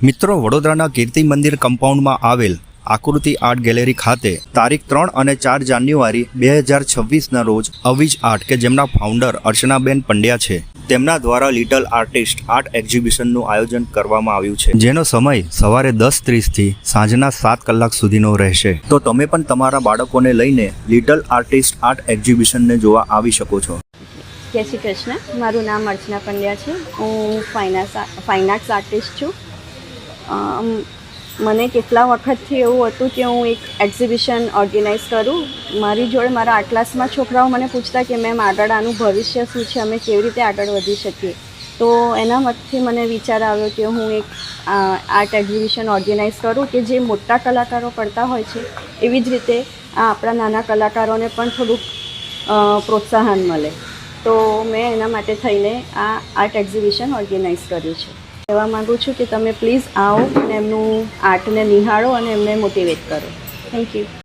મિત્રો, વડોદરાના કીર્તિ મંદિર કમ્પાઉન્ડમાં આવેલ આકૃતિ આર્ટ ગેલેરી ખાતે તારીખ 3 અને 4 જાન્યુઆરી 2026ના રોજ અવિજ આર્ટ કે જેમના ફાઉન્ડર અર્ચનાબેન પંડ્યા છે, તેમના દ્વારા લિટલ આર્ટિસ્ટ આર્ટ એક્ઝિબિશનનું આયોજન કરવામાં આવ્યું છે, જેનો સમય સવારે 10:30થી સાંજના 7 કલાક સુધીનો રહેશે। તો તમે પણ તમારા બાળકોને લઈને લિટલ આર્ટિસ્ટ આર્ટ એક્ઝિબિશનને જોવા આવી શકો છો। જય શ્રી કૃષ્ણ, મારું નામ અર્ચના પંડ્યા છે। હું ફાઇન આર્ટ્સ આર્ટિસ્ટ છું। મને કેટલા વખતથી એવું હતું કે હું એક એક્ઝિબિશન ઓર્ગેનાઇઝ કરું। મારી જોડે મારા આ ક્લાસમાં છોકરાઓ મને પૂછતા કે મેમ આગળ આનું ભવિષ્ય શું છે, અમે કેવી રીતે આગળ વધી શકીએ। તો એના મતથી મને વિચાર આવ્યો કે હું એક આર્ટ એક્ઝિબિશન ઓર્ગેનાઇઝ કરું કે જે મોટા કલાકારો કરતા હોય છે એવી જ રીતે આ આપણા નાના કલાકારોને પણ થોડુંક પ્રોત્સાહન મળે। તો મેં એના માટે થઈને આ આર્ટ એક્ઝિબિશન ઓર્ગેનાઇઝ કર્યું છે। કહેવા માગું છું કે તમે પ્લીઝ આવો અને એમનું આર્ટને નિહાળો અને એમને મોટિવેટ કરો। Thank you.